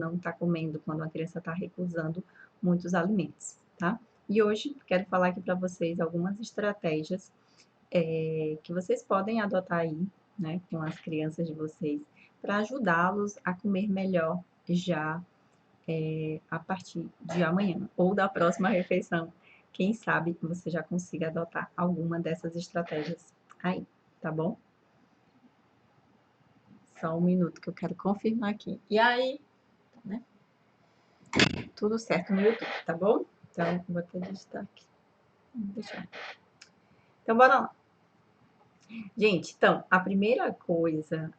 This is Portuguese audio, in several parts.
não está comendo, quando a criança está recusando muitos alimentos, tá? E hoje quero falar aqui para vocês algumas estratégias que vocês podem adotar aí, né, com as crianças de vocês, para ajudá-los a comer melhor já a partir de amanhã ou da próxima refeição. Quem sabe você já consiga adotar alguma dessas estratégias aí, tá bom? Só um minuto que eu quero confirmar aqui. E aí, né? Tudo certo no YouTube, tá bom? Então, vou até destaque. Deixa. Então, bora lá. Gente, então, a primeira coisa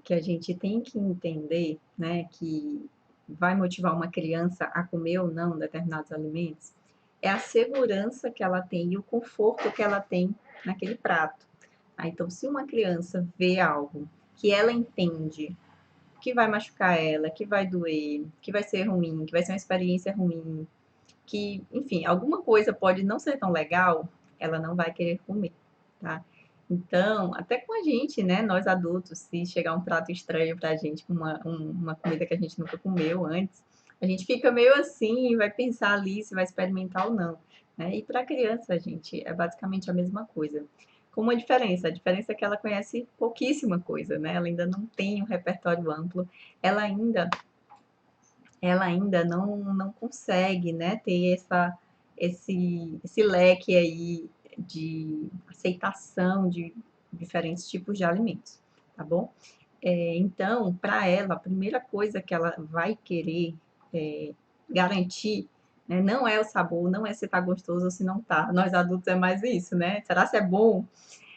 que a gente tem que entender, né, que vai motivar uma criança a comer ou não determinados alimentos, é a segurança que ela tem e o conforto que ela tem naquele prato. Então, se uma criança vê algo que ela entende que vai machucar ela, que vai doer, que vai ser ruim, que vai ser uma experiência ruim, que, enfim, alguma coisa pode não ser tão legal, ela não vai querer comer, tá? Então, até com a gente, né, nós adultos, se chegar um prato estranho pra gente, uma comida que a gente nunca comeu antes, a gente fica meio assim, vai pensar ali se vai experimentar ou não, né? E para criança, gente, é basicamente a mesma coisa. Com uma diferença, a diferença é que ela conhece pouquíssima coisa, né? Ela ainda não tem um repertório amplo, ela ainda não consegue, né, ter esse leque aí de aceitação de diferentes tipos de alimentos, tá bom? Então, para ela, a primeira coisa que ela vai querer garantir, né, não é o sabor, não é se tá gostoso ou se não tá. Nós adultos é mais isso, né? Será se é bom?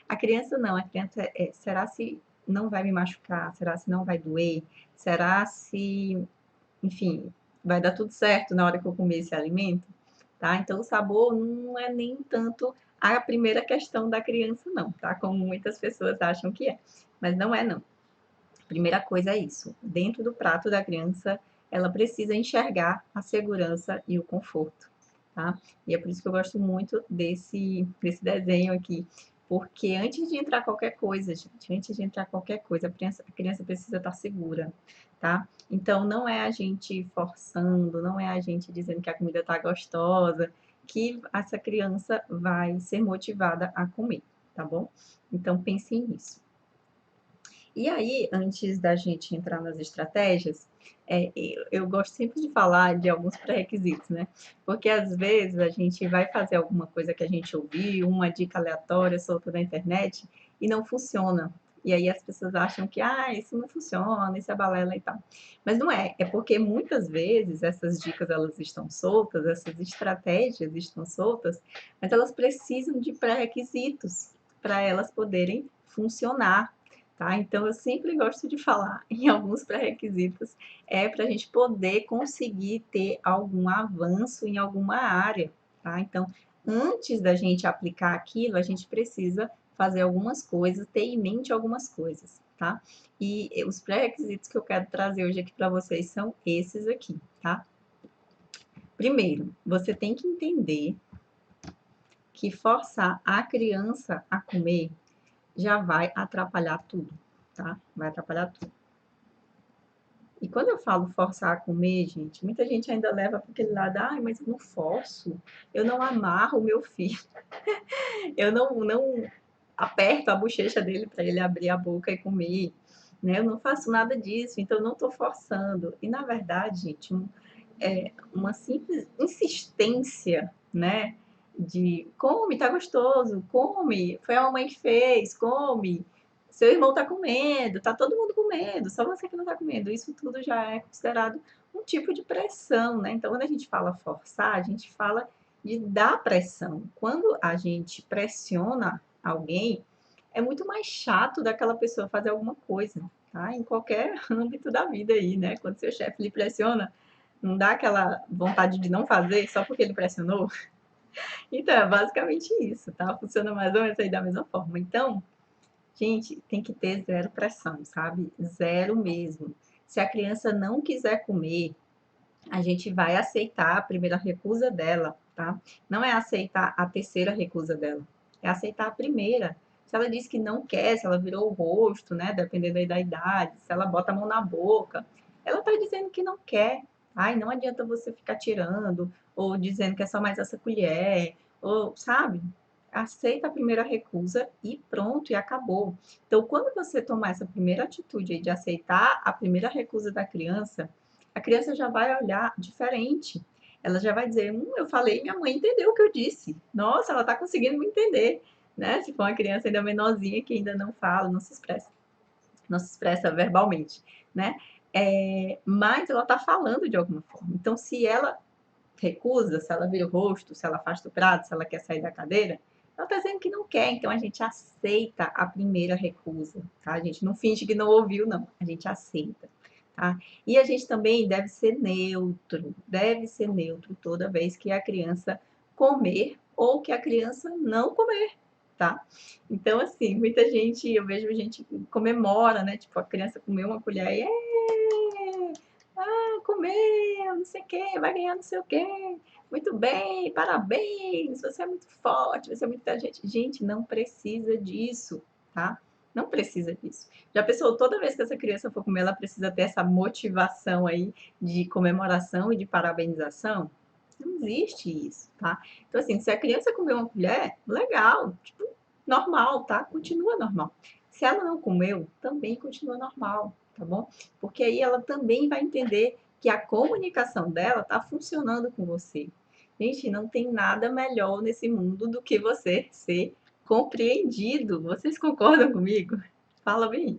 A criança não, a criança será se não vai me machucar? Será se não vai doer? Será se, enfim, vai dar tudo certo na hora que eu comer esse alimento, tá? Então, o sabor não é nem tanto a primeira questão da criança, não, tá? Como muitas pessoas acham que é. Mas não é, não. A primeira coisa é isso. Dentro do prato da criança, ela precisa enxergar a segurança e o conforto, tá? E é por isso que eu gosto muito desse desenho aqui. Porque antes de entrar qualquer coisa, gente, antes de entrar qualquer coisa, a criança precisa estar segura, tá? Então, não é a gente forçando, não é a gente dizendo que a comida está gostosa, que essa criança vai ser motivada a comer, tá bom? Então, pense nisso. E aí, antes da gente entrar nas estratégias, eu gosto sempre de falar de alguns pré-requisitos, né? Porque às vezes a gente vai fazer alguma coisa que a gente ouviu, uma dica aleatória solta na internet, e não funciona. E aí as pessoas acham que, isso não funciona, isso é balela e tal. Mas não é, é porque muitas vezes essas dicas elas estão soltas, essas estratégias estão soltas, mas elas precisam de pré-requisitos para elas poderem funcionar, tá? Então, eu sempre gosto de falar em alguns pré-requisitos, para a gente poder conseguir ter algum avanço em alguma área, tá? Então, antes da gente aplicar aquilo, a gente precisa fazer algumas coisas, ter em mente algumas coisas, tá? E os pré-requisitos que eu quero trazer hoje aqui para vocês são esses aqui, tá? Primeiro, você tem que entender que forçar a criança a comer já vai atrapalhar tudo, tá? Vai atrapalhar tudo. E quando eu falo forçar a comer, gente, muita gente ainda leva para aquele lado, mas eu não forço, eu não amarro o meu filho, eu não aperto a bochecha dele para ele abrir a boca e comer, né? Eu não faço nada disso, então eu não estou forçando. E na verdade, gente, uma simples insistência, né? De come, tá gostoso, come, foi a mamãe que fez, come, seu irmão tá comendo, tá todo mundo comendo, só você que não tá comendo. Isso tudo já é considerado um tipo de pressão, né? Então, quando a gente fala forçar, a gente fala de dar pressão. Quando a gente pressiona alguém, é muito mais chato daquela pessoa fazer alguma coisa, tá? Em qualquer âmbito da vida aí, né? Quando seu chefe lhe pressiona, não dá aquela vontade de não fazer só porque ele pressionou? Então, é basicamente isso, tá? Funciona mais ou menos aí da mesma forma. Então, gente, tem que ter zero pressão, sabe? Zero mesmo. Se a criança não quiser comer, a gente vai aceitar a primeira recusa dela, tá? Não é aceitar a terceira recusa dela, é aceitar a primeira. Se ela diz que não quer, se ela virou o rosto, né? Dependendo aí da idade, se ela bota a mão na boca, ela está dizendo que não quer. Ai, não adianta você ficar tirando, ou dizendo que é só mais essa colher, ou, sabe? Aceita a primeira recusa e pronto, e acabou. Então, quando você tomar essa primeira atitude aí de aceitar a primeira recusa da criança, a criança já vai olhar diferente. Ela já vai dizer, eu falei, minha mãe entendeu o que eu disse. Nossa, ela está conseguindo me entender, né? Se for uma criança ainda menorzinha que ainda não fala, não se expressa verbalmente, né? Mas ela está falando de alguma forma. Então, se ela recusa, se ela vira o rosto, se ela afasta o prato, se ela quer sair da cadeira, ela está dizendo que não quer. Então, a gente aceita a primeira recusa, tá? A gente não finge que não ouviu, não. A gente aceita, tá? E a gente também deve ser neutro toda vez que a criança comer ou que a criança não comer, tá? Então, assim, muita gente, eu vejo gente que comemora, né? Tipo, a criança comeu uma colher e comeu, não sei o quê, vai ganhar não sei o quê. Muito bem, parabéns, você é muito forte, você é muito inteligente. Gente, não precisa disso, tá? Não precisa disso. Já pensou, toda vez que essa criança for comer, ela precisa ter essa motivação aí de comemoração e de parabenização? Não existe isso, tá? Então, assim, se a criança comer uma colher, legal, tipo, normal, tá? Continua normal. Se ela não comeu, também continua normal, tá bom? Porque aí ela também vai entender que a comunicação dela está funcionando com você. Gente, não tem nada melhor nesse mundo do que você ser compreendido. Vocês concordam comigo? Fala bem.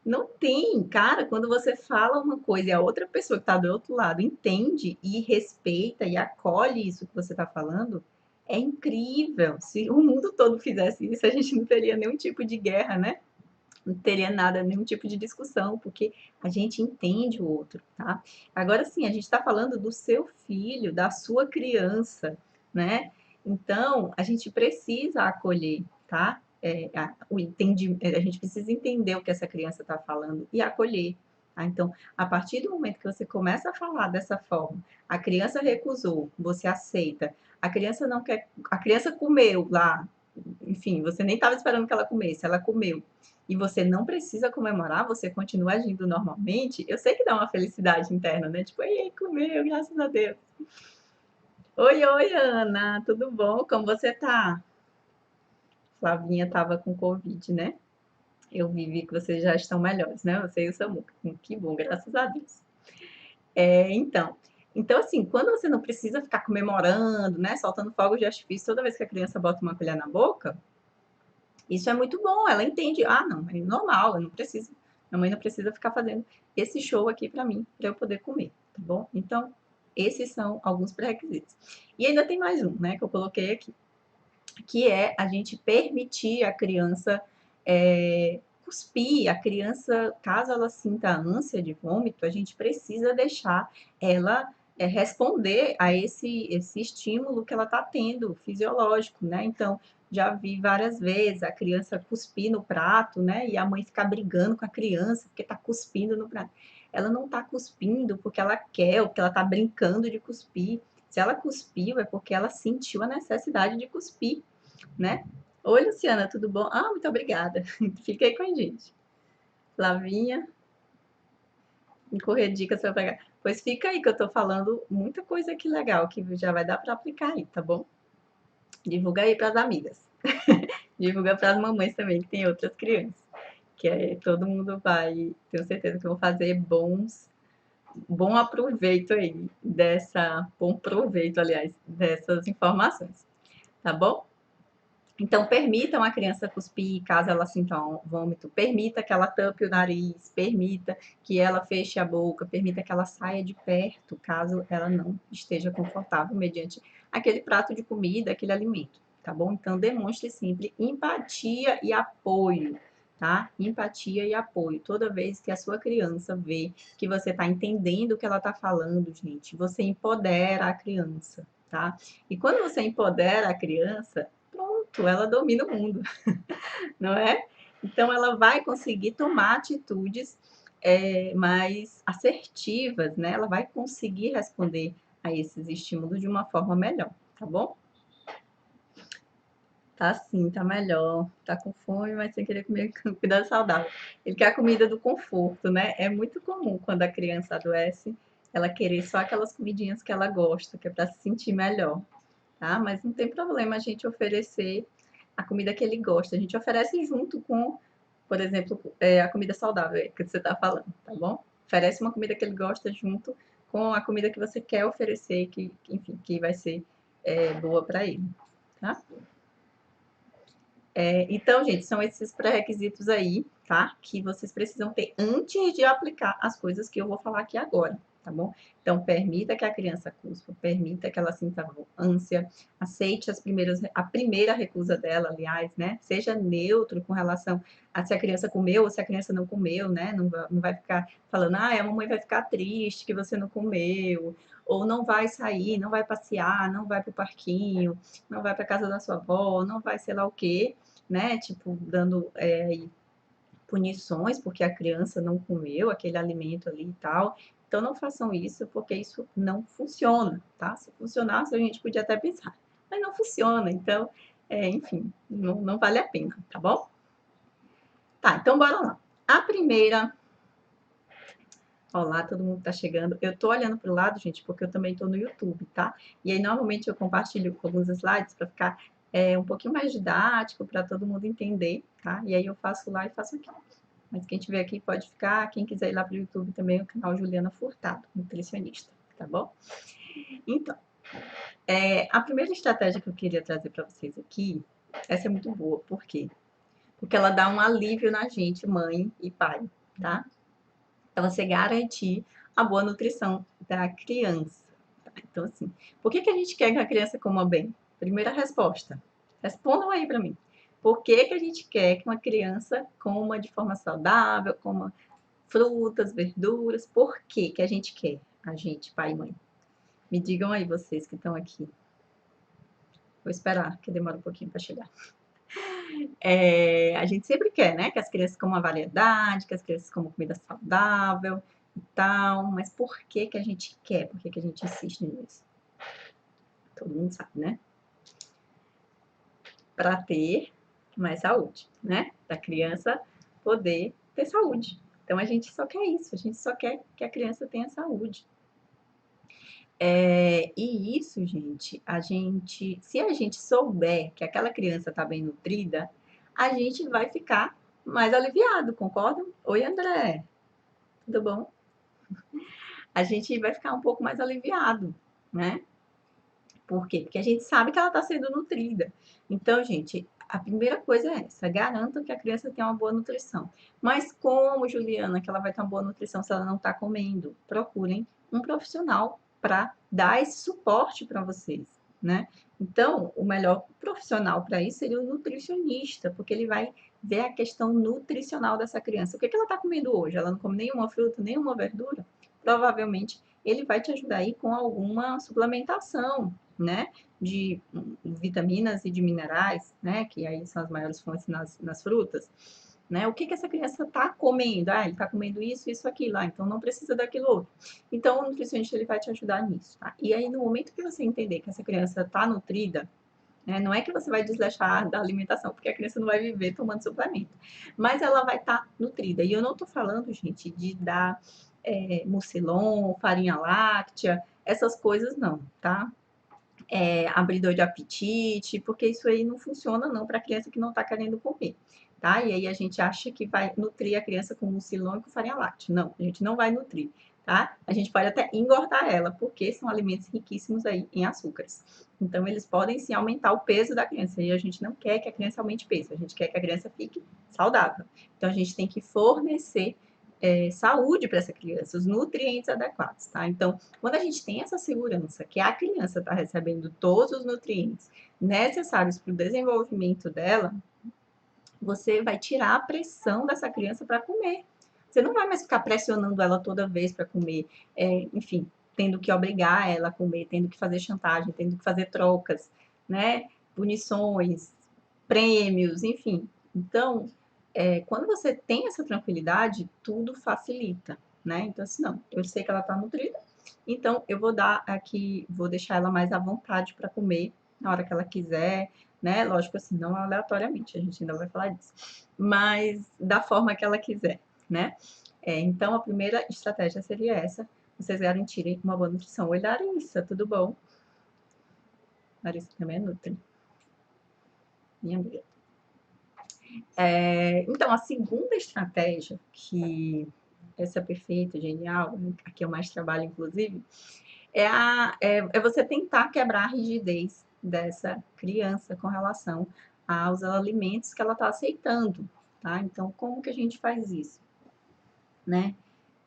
Não tem, cara, quando você fala uma coisa e a outra pessoa que está do outro lado entende e respeita e acolhe isso que você está falando, é incrível. Se o mundo todo fizesse isso, a gente não teria nenhum tipo de guerra, né? Não teria nada, nenhum tipo de discussão, porque a gente entende o outro, tá? Agora sim, a gente está falando do seu filho, da sua criança, né? Então, a gente precisa acolher, tá? A gente precisa entender o que essa criança está falando e acolher. Tá? Então, a partir do momento que você começa a falar dessa forma, a criança recusou, você aceita, a criança não quer, a criança comeu lá, enfim, você nem estava esperando que ela comesse, ela comeu e você não precisa comemorar, você continua agindo normalmente, eu sei que dá uma felicidade interna, né? Tipo, ei, comeu, graças a Deus. Oi, oi, Ana, tudo bom? Como você tá? Flavinha tava com Covid, né? Eu vi que vocês já estão melhores, né? Você e o Samuca. Que bom, graças a Deus. Então, assim, quando você não precisa ficar comemorando, né? Soltando fogos de artifício toda vez que a criança bota uma colher na boca, isso é muito bom, ela entende. Ah, não, é normal, eu não preciso. Minha mãe não precisa ficar fazendo esse show aqui para mim, para eu poder comer, tá bom? Então, esses são alguns pré-requisitos. E ainda tem mais um, né, que eu coloquei aqui, que é a gente permitir a criança cuspir. A criança, caso ela sinta ânsia de vômito, a gente precisa deixar ela responder a esse estímulo que ela está tendo, fisiológico, né? Então, já vi várias vezes a criança cuspir no prato, né? E a mãe ficar brigando com a criança porque está cuspindo no prato. Ela não está cuspindo porque ela quer ou porque ela está brincando de cuspir. Se ela cuspiu, é porque ela sentiu a necessidade de cuspir, né? Oi, Luciana, tudo bom? Ah, muito obrigada. Fica aí com a gente. Flavinha, correr dicas para pegar. Pois fica aí que eu tô falando muita coisa aqui legal que já vai dar para aplicar aí, tá bom? Divulga aí para as amigas. Divulga para as mamães também, que tem outras crianças. Que aí todo mundo vai, tenho certeza que vão fazer bom aproveito aí bom proveito, aliás, dessas informações, tá bom? Então, permitam a criança cuspir caso ela sinta um vômito, permita que ela tampe o nariz, permita que ela feche a boca, permita que ela saia de perto caso ela não esteja confortável mediante aquele prato de comida, aquele alimento, tá bom? Então, demonstre sempre empatia e apoio, tá? Empatia e apoio. Toda vez que a sua criança vê que você está entendendo o que ela está falando, gente, você empodera a criança, tá? E quando você empodera a criança, pronto, ela domina o mundo, não é? Então, ela vai conseguir tomar atitudes mais assertivas, né? Ela vai conseguir responder a esses estímulos de uma forma melhor, tá bom? Tá sim, tá melhor. Tá com fome, mas sem querer comer comida saudável. Ele quer a comida do conforto, né? É muito comum quando a criança adoece, ela querer só aquelas comidinhas que ela gosta, que é para se sentir melhor, tá? Mas não tem problema a gente oferecer a comida que ele gosta. A gente oferece junto com, por exemplo, a comida saudável que você tá falando, tá bom? Oferece uma comida que ele gosta junto com a comida que você quer oferecer, enfim, que vai ser boa para ele, tá? Então, gente, são esses pré-requisitos aí, tá? Que vocês precisam ter antes de aplicar as coisas que eu vou falar aqui agora, tá bom? Então, permita que a criança cuspa, permita que ela sinta ânsia, aceite a primeira recusa dela, aliás, né? Seja neutro com relação a se a criança comeu ou se a criança não comeu, né? Não vai ficar falando, ah, a mamãe vai ficar triste que você não comeu, ou não vai sair, não vai passear, não vai para o parquinho, não vai para casa da sua avó, não vai sei lá o quê, né? Tipo, dando punições porque a criança não comeu aquele alimento ali e tal. Então, não façam isso, porque isso não funciona, tá? Se funcionasse, a gente podia até pensar, mas não funciona. Então, enfim, não vale a pena, tá bom? Tá, então bora lá. A primeira. Olá, todo mundo tá chegando. Eu tô olhando pro lado, gente, porque eu também tô no YouTube, tá? E aí, normalmente, eu compartilho alguns slides para ficar um pouquinho mais didático, para todo mundo entender, tá? E aí eu faço lá e faço aqui. Mas quem tiver aqui pode ficar. Quem quiser ir lá pro YouTube também, o canal Juliana Furtado, nutricionista, tá bom? Então, a primeira estratégia que eu queria trazer para vocês aqui, essa é muito boa. Por quê? Porque ela dá um alívio na gente, mãe e pai, tá? Para você garantir a boa nutrição da criança. Tá? Então, assim, por que a gente quer que a criança coma bem? Primeira resposta. Respondam aí para mim. Por que a gente quer que uma criança coma de forma saudável, coma frutas, verduras? Por que a gente quer? A gente, pai e mãe. Me digam aí, vocês que estão aqui. Vou esperar, que demora um pouquinho para chegar. A gente sempre quer, né? Que as crianças comam variedade, que as crianças comam comida saudável e tal. Mas por que a gente quer? Por que a gente insiste nisso? Todo mundo sabe, né? Para ter mais saúde, né? Para a criança poder ter saúde. Então a gente só quer isso, a gente só quer que a criança tenha saúde. E isso, gente, se a gente souber que aquela criança está bem nutrida, a gente vai ficar mais aliviado, concordam? Oi, André, tudo bom? A gente vai ficar um pouco mais aliviado, né? Por quê? Porque a gente sabe que ela está sendo nutrida. Então, gente, a primeira coisa é essa: garantam que a criança tenha uma boa nutrição. Mas como, Juliana, que ela vai ter uma boa nutrição se ela não está comendo? Procurem um profissional para dar esse suporte para vocês, né? Então, o melhor profissional para isso seria o nutricionista, porque ele vai ver a questão nutricional dessa criança. O que ela está comendo hoje? Ela não come nenhuma fruta, nenhuma verdura? Provavelmente ele vai te ajudar aí com alguma suplementação, né, de vitaminas e de minerais, né, que aí são as maiores fontes nas frutas, né, o que essa criança está comendo? Ah, ele está comendo isso, aquilo, então não precisa daquilo outro. Então, o nutricionista ele vai te ajudar nisso, tá? E aí, no momento que você entender que essa criança está nutrida, né, não é que você vai desleixar da alimentação, porque a criança não vai viver tomando suplemento, mas ela vai estar nutrida. E eu não estou falando, gente, de dar mucilon, farinha láctea, essas coisas não, tá? Abridor de apetite, porque isso aí não funciona não para criança que não está querendo comer, tá? E aí a gente acha que vai nutrir a criança com mucilon e com farinha láctea. Não, a gente não vai nutrir, tá? A gente pode até engordar ela, porque são alimentos riquíssimos aí em açúcares. Então, eles podem sim aumentar o peso da criança. E a gente não quer que a criança aumente peso, a gente quer que a criança fique saudável. Então, a gente tem que fornecer saúde para essa criança, os nutrientes adequados, tá? Então, quando a gente tem essa segurança que a criança está recebendo todos os nutrientes necessários para o desenvolvimento dela, você vai tirar a pressão dessa criança para comer. Você não vai mais ficar pressionando ela toda vez para comer, enfim, tendo que obrigar ela a comer, tendo que fazer chantagem, tendo que fazer trocas, né? Punições, prêmios, enfim. Então, quando você tem essa tranquilidade, tudo facilita, né? Então, assim, não, eu sei que ela está nutrida, então eu vou dar aqui, vou deixar ela mais à vontade para comer na hora que ela quiser, né? Lógico assim, não aleatoriamente, a gente ainda vai falar disso, mas da forma que ela quiser, né? Então, a primeira estratégia seria essa, vocês garantirem uma boa nutrição. Oi, Larissa, tudo bom? Larissa também é nutri, minha amiga. Então, a segunda estratégia, que essa é perfeita, genial, aqui eu mais trabalho, inclusive, é você tentar quebrar a rigidez dessa criança com relação aos alimentos que ela está aceitando, tá? Então, como que a gente faz isso, né?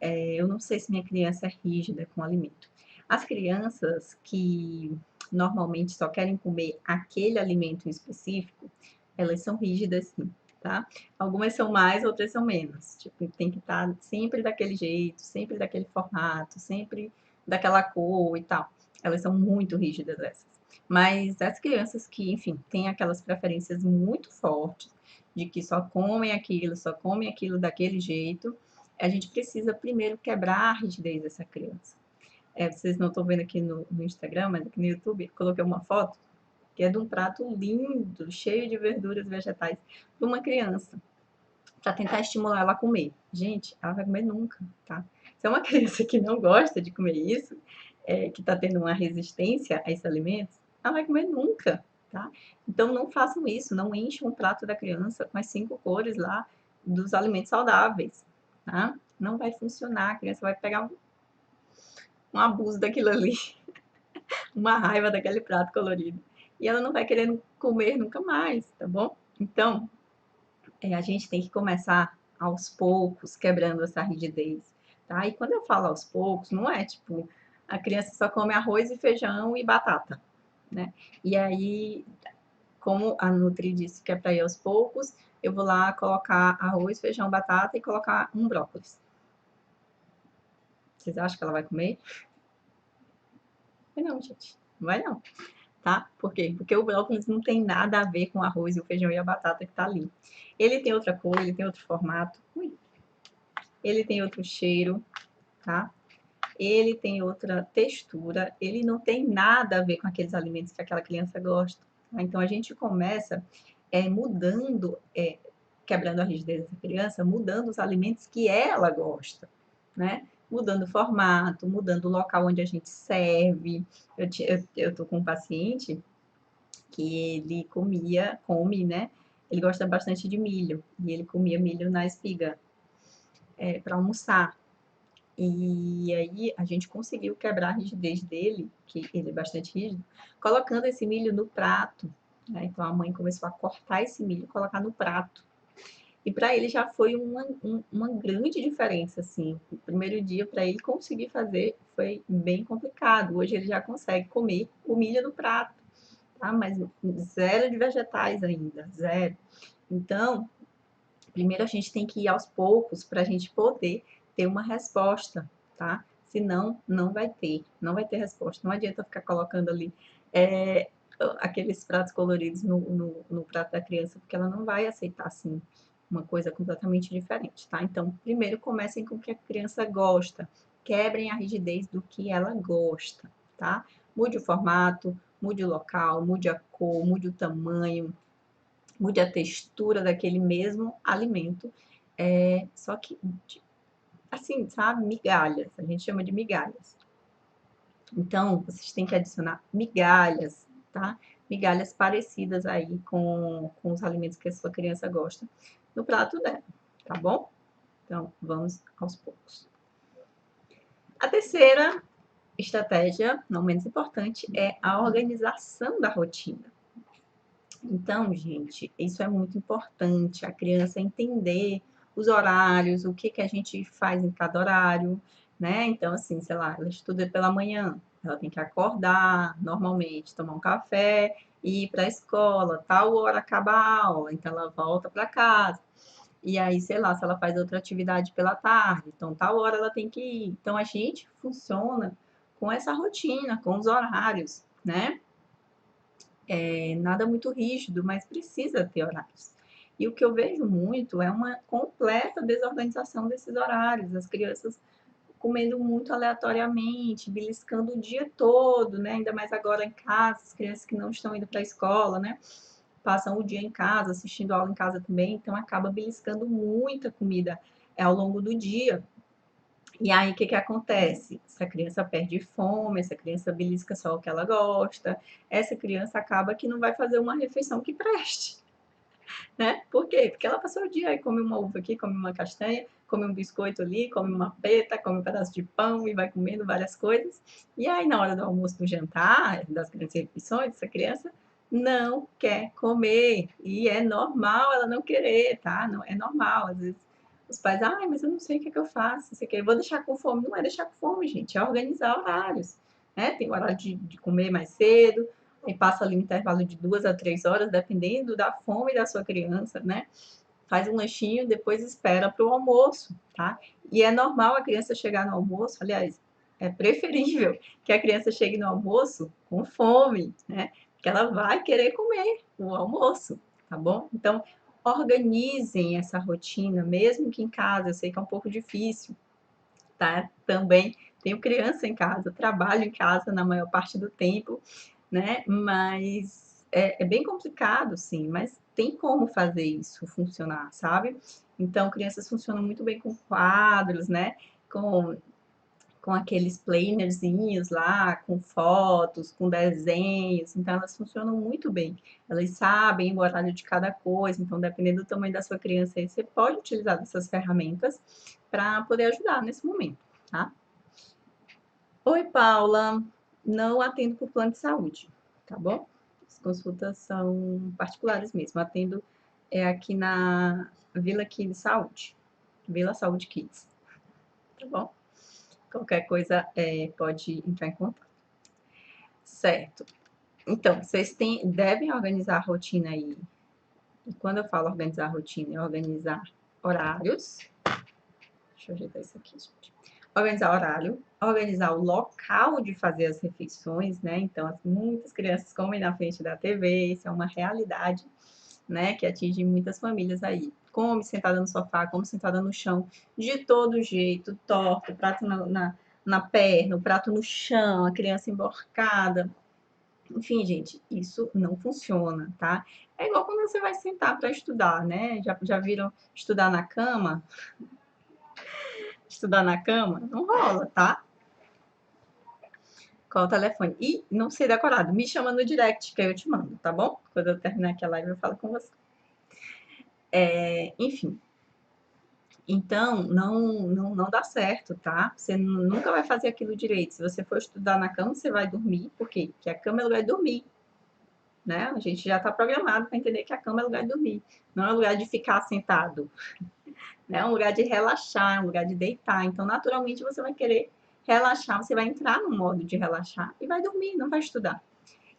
Eu não sei se minha criança é rígida com o alimento. As crianças que normalmente só querem comer aquele alimento em específico, elas são rígidas sim, tá? Algumas são mais, outras são menos. Tipo, tem que estar sempre daquele jeito, sempre daquele formato, sempre daquela cor e tal. Elas são muito rígidas essas. Mas as crianças que, enfim, têm aquelas preferências muito fortes de que só comem aquilo daquele jeito, a gente precisa primeiro quebrar a rigidez dessa criança. Vocês não estão vendo aqui no Instagram, mas aqui no YouTube, coloquei uma foto que é de um prato lindo, cheio de verduras e vegetais, para uma criança, para tentar estimular ela a comer. Gente, ela vai comer nunca, tá? Se é uma criança que não gosta de comer isso, que está tendo uma resistência a esses alimentos, ela vai comer nunca, tá? Então não façam isso, não enchem um prato da criança com as 5 cores lá dos alimentos saudáveis, tá? Não vai funcionar, a criança vai pegar um abuso daquilo ali, uma raiva daquele prato colorido. E ela não vai querer comer nunca mais, tá bom? Então, a gente tem que começar aos poucos, quebrando essa rigidez, tá? E quando eu falo aos poucos, não é tipo, a criança só come arroz e feijão e batata, né? E aí, como a Nutri disse que é para ir aos poucos, eu vou lá colocar arroz, feijão, batata e colocar um brócolis. Vocês acham que ela vai comer? Não, gente, não vai não, tá? Por quê? Porque o brócolis não tem nada a ver com o arroz, o feijão e a batata que tá ali. Ele tem outra cor, ele tem outro formato, ele tem outro cheiro, tá? Ele tem outra textura, ele não tem nada a ver com aqueles alimentos que aquela criança gosta. Tá? Então a gente começa mudando, quebrando a rigidez dessa criança, mudando os alimentos que ela gosta, né? Mudando o formato, mudando o local onde a gente serve. Eu tô com um paciente que ele come, né? Ele gosta bastante de milho, e ele comia milho na espiga para almoçar. E aí a gente conseguiu quebrar a rigidez dele, que ele é bastante rígido, colocando esse milho no prato, né? Então a mãe começou a cortar esse milho e colocar no prato. E para ele já foi uma grande diferença, assim. O primeiro dia para ele conseguir fazer foi bem complicado. Hoje ele já consegue comer o milho no prato, tá? Mas zero de vegetais ainda, zero. Então, primeiro a gente tem que ir aos poucos para a gente poder ter uma resposta, tá? Senão, não vai ter resposta. Não adianta ficar colocando ali aqueles pratos coloridos no prato da criança, porque ela não vai aceitar, assim, uma coisa completamente diferente, tá? Então, primeiro comecem com o que a criança gosta, quebrem a rigidez do que ela gosta, tá? Mude o formato, mude o local, mude a cor, mude o tamanho, mude a textura daquele mesmo alimento, só que, assim, sabe, migalhas, a gente chama de migalhas. Então, vocês têm que adicionar migalhas, tá? Migalhas parecidas aí com os alimentos que a sua criança gosta no prato dela, tá bom? Então, vamos aos poucos. A terceira estratégia, não menos importante, é a organização da rotina. Então, gente, isso é muito importante, a criança entender os horários, o que que a gente faz em cada horário, né? Então, assim, sei lá, ela estuda pela manhã, ela tem que acordar normalmente, tomar um café, ir para a escola, tal hora acaba a aula, então ela volta para casa. E aí, sei lá, se ela faz outra atividade pela tarde, então tal hora ela tem que ir. Então a gente funciona com essa rotina, com os horários, né? Nada muito rígido, mas precisa ter horários. E o que eu vejo muito é uma completa desorganização desses horários, as crianças comendo muito aleatoriamente, beliscando o dia todo, né? Ainda mais agora em casa, as crianças que não estão indo para a escola, né? passam o dia em casa, assistindo aula em casa também, então acaba beliscando muita comida ao longo do dia. E aí, o que que acontece? Essa criança perde fome, essa criança belisca só o que ela gosta, essa criança acaba que não vai fazer uma refeição que preste, né? Por quê? Porque ela passou o dia e come uma uva aqui, come uma castanha, come um biscoito ali, come uma peta, come um pedaço de pão e vai comendo várias coisas. E aí, na hora do almoço, do jantar, das grandes refeições, essa criança não quer comer. E é normal ela não querer, tá? Não é normal. Às vezes os pais, ai, mas eu não sei o que é que eu faço, sei que eu vou deixar com fome. Não é deixar com fome, gente, é organizar horários, né? Tem o horário de comer mais cedo, e passa ali um intervalo de 2 a 3 horas, dependendo da fome da sua criança, né? Faz um lanchinho, depois espera para o almoço, tá? E é normal a criança chegar no almoço, aliás, é preferível que a criança chegue no almoço com fome, né? Porque ela vai querer comer o almoço, tá bom? Então, organizem essa rotina, mesmo que em casa, eu sei que é um pouco difícil, tá? Também tenho criança em casa, trabalho em casa na maior parte do tempo, né? Mas é bem complicado, sim, mas tem como fazer isso funcionar, sabe? Então, crianças funcionam muito bem com quadros, né? Com aqueles plannerzinhos lá, com fotos, com desenhos, então elas funcionam muito bem. Elas sabem o horário de cada coisa, então dependendo do tamanho da sua criança, aí, você pode utilizar dessas ferramentas para poder ajudar nesse momento, tá? Oi, Paula. Não atendo por plano de saúde, tá bom? As consultas são particulares mesmo. Atendo aqui na Vila Kids Saúde, Vila Saúde Kids, tá bom? Qualquer coisa pode entrar em contato. Certo. Então, vocês devem organizar a rotina aí. E quando eu falo organizar a rotina, é organizar horários. Deixa eu ajeitar isso aqui, gente. Organizar horário, organizar o local de fazer as refeições, né? Então, muitas crianças comem na frente da TV, isso é uma realidade, né? Que atinge muitas famílias aí. Come sentada no sofá, come sentada no chão, de todo jeito, torto, o prato na perna, o prato no chão, a criança emborcada. Enfim, gente, isso não funciona, tá? É igual quando você vai sentar para estudar, né? Já viram estudar na cama? Estudar na cama? Não rola, tá? Qual o telefone? E não sei decorado, me chama no direct que aí eu te mando, tá bom? Quando eu terminar aqui a live eu falo com você. Enfim, então não dá certo, tá? Você nunca vai fazer aquilo direito. Se você for estudar na cama, você vai dormir. Por quê? Porque a cama é lugar de dormir, né? A gente já está programado para entender que a cama é lugar de dormir, não é lugar de ficar sentado, né? É um lugar de relaxar, é um lugar de deitar. Então, naturalmente, você vai querer relaxar, você vai entrar no modo de relaxar e vai dormir, não vai estudar.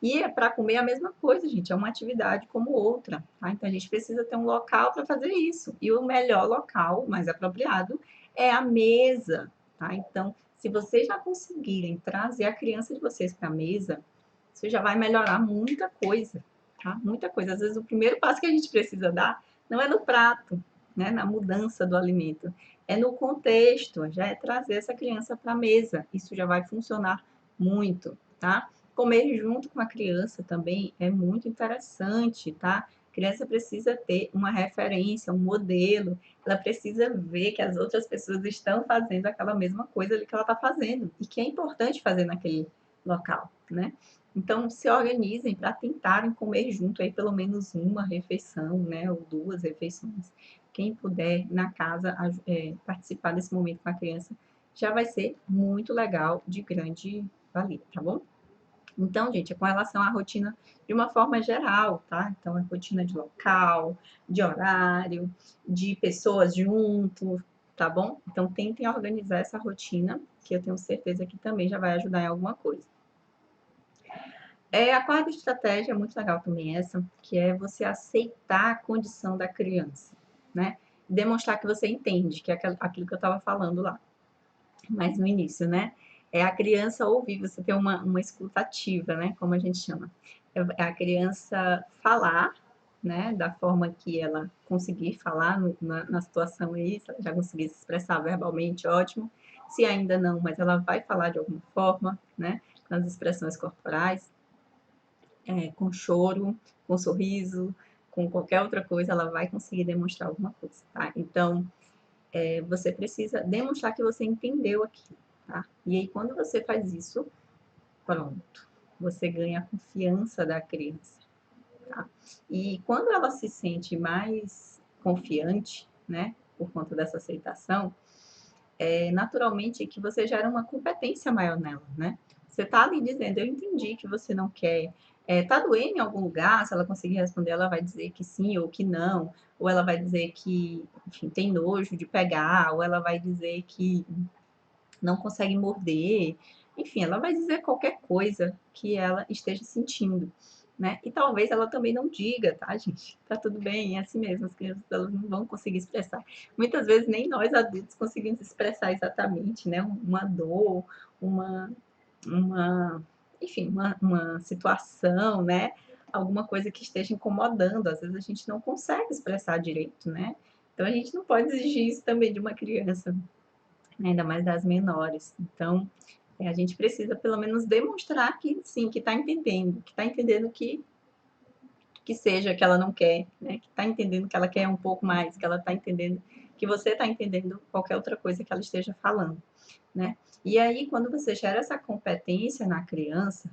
E é para comer a mesma coisa, gente, é uma atividade como outra, tá? Então a gente precisa ter um local para fazer isso. E o melhor local, mais apropriado, é a mesa, tá? Então, se vocês já conseguirem trazer a criança de vocês para a mesa, você já vai melhorar muita coisa, tá? Muita coisa. Às vezes o primeiro passo que a gente precisa dar não é no prato, né, na mudança do alimento, é no contexto, já é trazer essa criança para a mesa. Isso já vai funcionar muito, tá? Comer junto com a criança também é muito interessante, tá? A criança precisa ter uma referência, um modelo, ela precisa ver que as outras pessoas estão fazendo aquela mesma coisa ali que ela está fazendo e que é importante fazer naquele local, né? Então, se organizem para tentarem comer junto aí pelo menos uma refeição, né? Ou 2 refeições. Quem puder na casa participar desse momento com a criança já vai ser muito legal, de grande valia, tá bom? Então, gente, é com relação à rotina de uma forma geral, tá? Então, é rotina de local, de horário, de pessoas junto, tá bom? Então, tentem organizar essa rotina, que eu tenho certeza que também já vai ajudar em alguma coisa. A quarta estratégia é muito legal também essa, que é você aceitar a condição da criança, né? Demonstrar que você entende, que é aquilo que eu estava falando lá, mas no início, né? É a criança ouvir, você ter uma escuta ativa, né? Como a gente chama. É a criança falar, né? Da forma que ela conseguir falar na situação aí, se ela já conseguir se expressar verbalmente, ótimo. Se ainda não, mas ela vai falar de alguma forma, né? Com as expressões corporais. com choro, com sorriso, com qualquer outra coisa, ela vai conseguir demonstrar alguma coisa, tá? Então, você precisa demonstrar que você entendeu aquilo, tá? E aí, quando você faz isso, pronto, você ganha a confiança da criança, tá? E quando ela se sente mais confiante, né, por conta dessa aceitação, naturalmente que você gera uma competência maior nela, né? Você está ali dizendo, eu entendi que você não quer. Tá doendo em algum lugar? Se ela conseguir responder, ela vai dizer que sim ou que não, ou ela vai dizer que, enfim, tem nojo de pegar, ou ela vai dizer que não consegue morder. Enfim, ela vai dizer qualquer coisa que ela esteja sentindo, né? E talvez ela também não diga, tá, gente? Tá tudo bem, é assim mesmo, as crianças elas não vão conseguir expressar. Muitas vezes nem nós adultos conseguimos expressar exatamente, né? Uma dor, uma, uma enfim, uma situação, né? Alguma coisa que esteja incomodando. Às vezes a gente não consegue expressar direito, né? Então a gente não pode exigir isso também de uma criança, ainda mais das menores. Então, a gente precisa pelo menos demonstrar que sim, que está entendendo que seja que ela não quer, né? Que está entendendo que ela quer um pouco mais, que ela está entendendo que você está entendendo qualquer outra coisa que ela esteja falando, né? E aí, quando você gera essa competência na criança,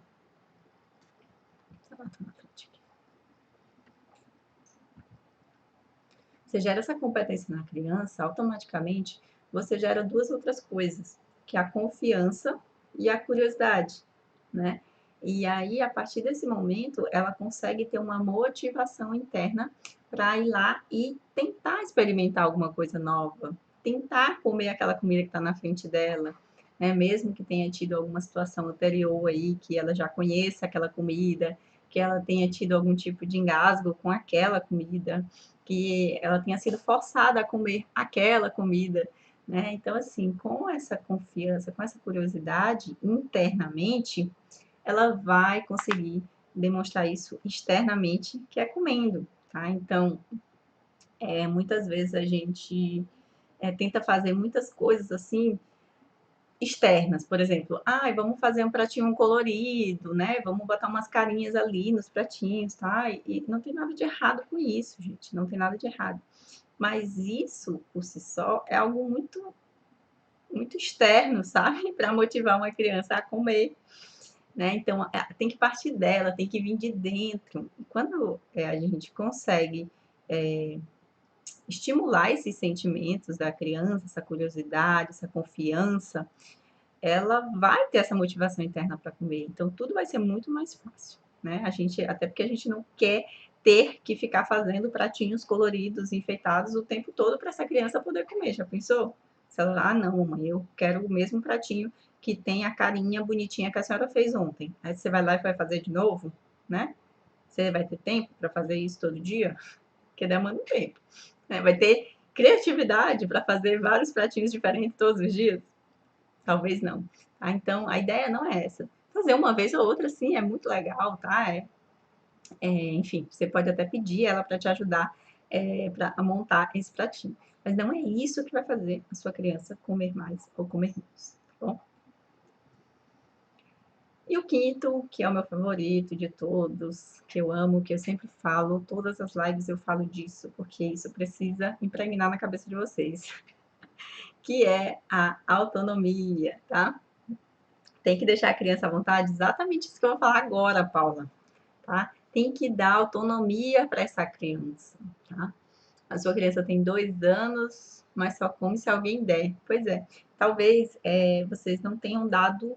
você gera essa competência na criança, automaticamente você gera duas outras coisas, que é a confiança e a curiosidade, né? E aí, a partir desse momento, ela consegue ter uma motivação interna para ir lá e tentar experimentar alguma coisa nova, tentar comer aquela comida que está na frente dela, né? Mesmo que tenha tido alguma situação anterior aí, que ela já conheça aquela comida, que ela tenha tido algum tipo de engasgo com aquela comida, que ela tenha sido forçada a comer aquela comida, né? Então, assim, com essa confiança, com essa curiosidade internamente, ela vai conseguir demonstrar isso externamente, que é comendo, tá? Então, muitas vezes a gente tenta fazer muitas coisas assim externas, por exemplo, vamos fazer um pratinho colorido, né? Vamos botar umas carinhas ali nos pratinhos, tá? E não tem nada de errado com isso, gente, não tem nada de errado. Mas isso, por si só, é algo muito, muito externo, sabe? Para motivar uma criança a comer, né? Então, tem que partir dela, tem que vir de dentro. E quando a gente consegue estimular esses sentimentos da criança, essa curiosidade, essa confiança, ela vai ter essa motivação interna para comer. Então, tudo vai ser muito mais fácil, né? Até porque a gente não quer ter que ficar fazendo pratinhos coloridos, enfeitados o tempo todo para essa criança poder comer. Já pensou? Se ela, não, mamãe, eu quero o mesmo pratinho que tem a carinha bonitinha que a senhora fez ontem. Aí você vai lá e vai fazer de novo, né? Você vai ter tempo para fazer isso todo dia? Porque demanda um tempo, né? Vai ter criatividade para fazer vários pratinhos diferentes todos os dias? Talvez não. Tá? Então, a ideia não é essa. Fazer uma vez ou outra, sim, é muito legal, tá? Enfim, você pode até pedir ela para te ajudar a montar esse pratinho. Mas não é isso que vai fazer a sua criança comer mais ou comer menos, tá bom? E o quinto, que é o meu favorito de todos, que eu amo, que eu sempre falo, todas as lives eu falo disso, porque isso precisa impregnar na cabeça de vocês, que é a autonomia, tá? Tem que deixar a criança à vontade, exatamente isso que eu vou falar agora, Paula, tá? Tem que dar autonomia para essa criança, tá? A sua criança tem 2 anos, mas só come se alguém der. Pois é, talvez vocês não tenham dado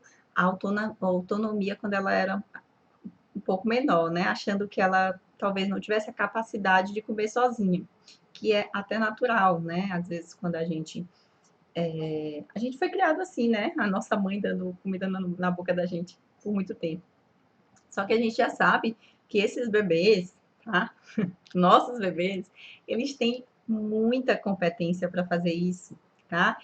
autonomia quando ela era um pouco menor, né? Achando que ela talvez não tivesse a capacidade de comer sozinha, que é até natural, né? Às vezes, quando a gente foi criado assim, né? A nossa mãe dando comida na boca da gente por muito tempo. Só que a gente já sabe que esses bebês, tá? Nossos bebês, eles têm muita competência para fazer isso, tá?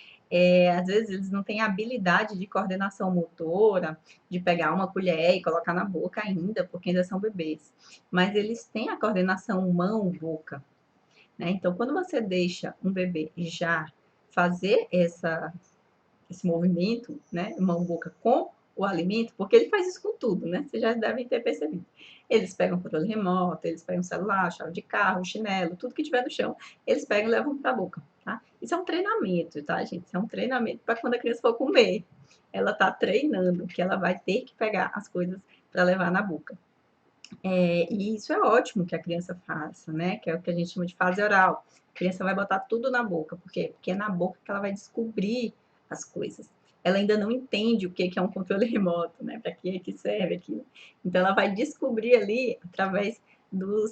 Às vezes eles não têm habilidade de coordenação motora, de pegar uma colher e colocar na boca ainda, porque ainda são bebês. Mas eles têm a coordenação mão-boca, né? Então, quando você deixa um bebê já fazer esse movimento, né, mão-boca com o alimento, porque ele faz isso com tudo, né? Vocês já devem ter percebido. Eles pegam o controle remoto, eles pegam o celular, chave de carro, chinelo, tudo que tiver no chão, eles pegam e levam para a boca, tá? Isso é um treinamento, tá, gente? Isso é um treinamento para quando a criança for comer. Ela tá treinando que ela vai ter que pegar as coisas para levar na boca. E isso é ótimo que a criança faça, né? Que é o que a gente chama de fase oral. A criança vai botar tudo na boca. Por quê? Porque é na boca que ela vai descobrir as coisas. Ela ainda não entende o que é um controle remoto, né? Para que é que serve aquilo. Então, ela vai descobrir ali através do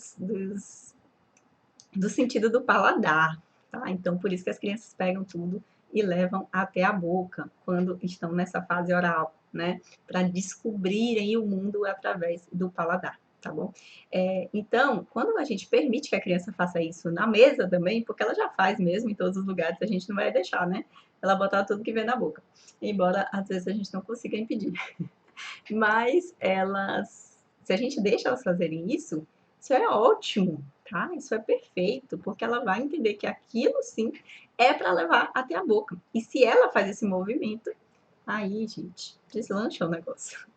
sentido do paladar, tá? Então, por isso que as crianças pegam tudo e levam até a boca quando estão nessa fase oral, né? Para descobrirem o mundo através do paladar, tá bom? Então, quando a gente permite que a criança faça isso na mesa também, porque ela já faz mesmo em todos os lugares, a gente não vai deixar, né? Ela botar tudo que vem na boca. Embora às vezes a gente não consiga impedir. Mas elas, se a gente deixa elas fazerem isso é ótimo, tá? Isso é perfeito, porque ela vai entender que aquilo sim é para levar até a boca. E se ela faz esse movimento, aí, gente, deslancha o negócio,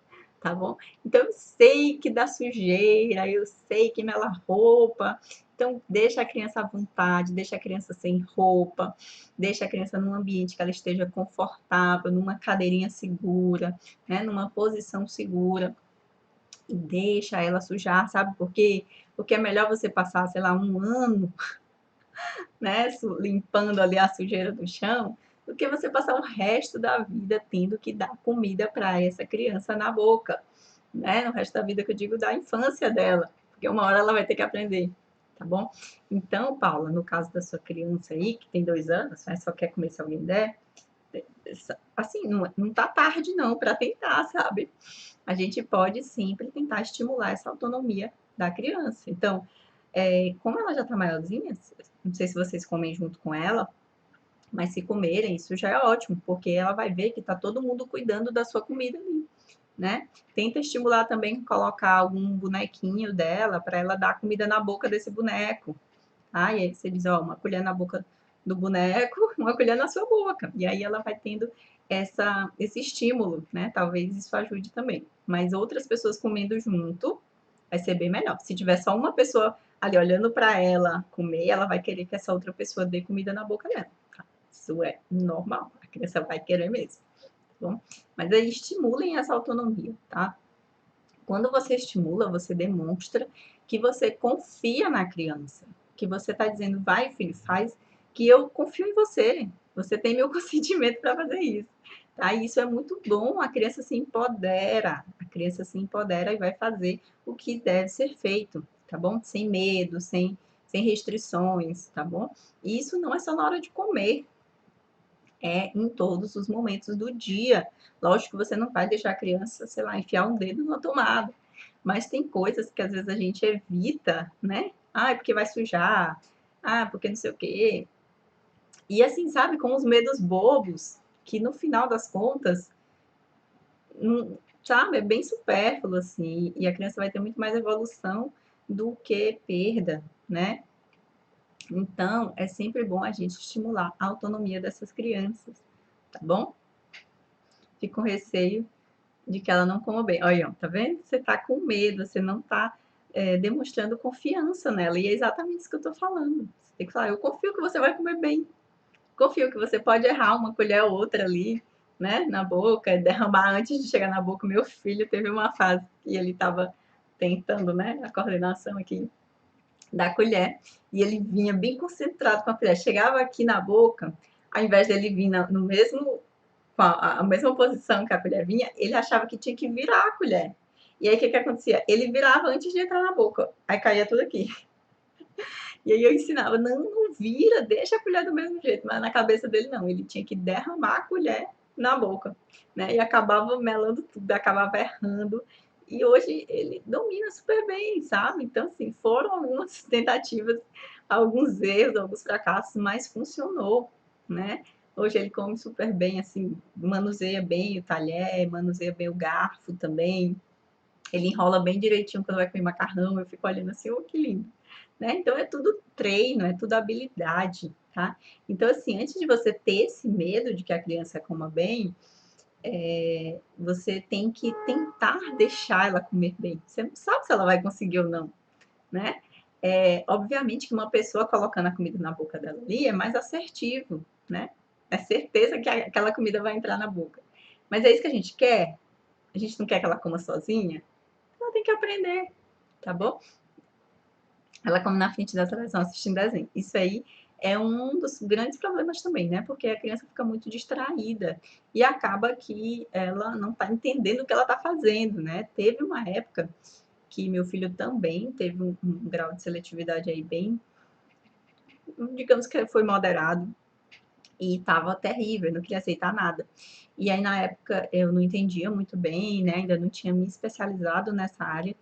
tá bom? Então eu sei que dá sujeira, eu sei que mela roupa, então deixa a criança à vontade, deixa a criança sem roupa, deixa a criança num ambiente que ela esteja confortável, numa cadeirinha segura, né, numa posição segura, e deixa ela sujar, sabe por quê? Porque é melhor você passar, sei lá, um ano, né, limpando ali a sujeira do chão, do que você passar o resto da vida tendo que dar comida para essa criança na boca, né? No resto da vida que eu digo da infância dela, porque uma hora ela vai ter que aprender, tá bom? Então, Paula, no caso da sua criança aí, que tem 2 anos, mas só quer comer se alguém der, assim, não tá tarde não para tentar, sabe? A gente pode sempre tentar estimular essa autonomia da criança. Então, como ela já está maiorzinha, não sei se vocês comem junto com ela, mas se comerem, isso já é ótimo, porque ela vai ver que está todo mundo cuidando da sua comida ali, né? Tenta estimular também, colocar algum bonequinho dela para ela dar comida na boca desse boneco. Ah, e aí você diz, ó, uma colher na boca do boneco, uma colher na sua boca. E aí ela vai tendo esse estímulo, né? Talvez isso ajude também. Mas outras pessoas comendo junto vai ser bem melhor. Se tiver só uma pessoa ali olhando para ela comer, ela vai querer que essa outra pessoa dê comida na boca dela. Tá? Isso é normal. A criança vai querer mesmo. Tá bom? Mas aí estimulem essa autonomia, tá? Quando você estimula, você demonstra que você confia na criança, que você está dizendo, vai, filho, faz, que eu confio em você. Você tem meu consentimento para fazer isso. Tá? E isso é muito bom, a criança se empodera e vai fazer o que deve ser feito, tá bom? Sem medo, sem restrições, tá bom? E isso não é só na hora de comer, é em todos os momentos do dia. Lógico que você não vai deixar a criança, sei lá, enfiar um dedo na tomada, mas tem coisas que às vezes a gente evita, né? Ah, é porque vai sujar, ah, porque não sei o quê. E assim, sabe, com os medos bobos, que no final das contas, sabe, é bem supérfluo, assim, e a criança vai ter muito mais evolução do que perda, né? Então, é sempre bom a gente estimular a autonomia dessas crianças, tá bom? Fico com receio de que ela não coma bem. Olha, tá vendo? Você tá com medo, você não tá demonstrando confiança nela. E é exatamente isso que eu tô falando. Você tem que falar, eu confio que você vai comer bem. Confio que você pode errar uma colher ou outra ali, né, na boca, derramar antes de chegar na boca. Meu filho teve uma fase que ele tava tentando, né, a coordenação aqui da colher, e ele vinha bem concentrado com a colher. Chegava aqui na boca, ao invés dele vir no mesmo com a mesma posição que a colher vinha, ele achava que tinha que virar a colher. E aí o que, que acontecia? Ele virava antes de entrar na boca, aí caía tudo aqui. E aí eu ensinava, não vira, deixa a colher do mesmo jeito, mas na cabeça dele não, ele tinha que derramar a colher na boca, né? E acabava melando tudo, acabava errando. E hoje ele domina super bem, sabe? Então, assim, foram algumas tentativas, alguns erros, alguns fracassos, mas funcionou, né? Hoje ele come super bem, assim, manuseia bem o talher, manuseia bem o garfo também. Ele enrola bem direitinho quando vai comer macarrão, eu fico olhando assim, oh, que lindo. Né? Então é tudo treino, é tudo habilidade, tá? Então, assim, antes de você ter esse medo de que a criança coma bem, você tem que tentar deixar ela comer bem. Você não sabe se ela vai conseguir ou não, né? Obviamente que uma pessoa colocando a comida na boca dela ali é mais assertivo, né? É certeza que aquela comida vai entrar na boca. Mas é isso que a gente quer? A gente não quer que ela coma sozinha? Ela tem que aprender, tá bom? Ela come na frente da televisão assistindo desenho. Isso aí é um dos grandes problemas também, né? Porque a criança fica muito distraída e acaba que ela não está entendendo o que ela está fazendo, né? Teve uma época que meu filho também teve um grau de seletividade aí bem, digamos que foi moderado, e estava terrível, não queria aceitar nada. E aí, na época, eu não entendia muito bem, né? Ainda não tinha me especializado nessa área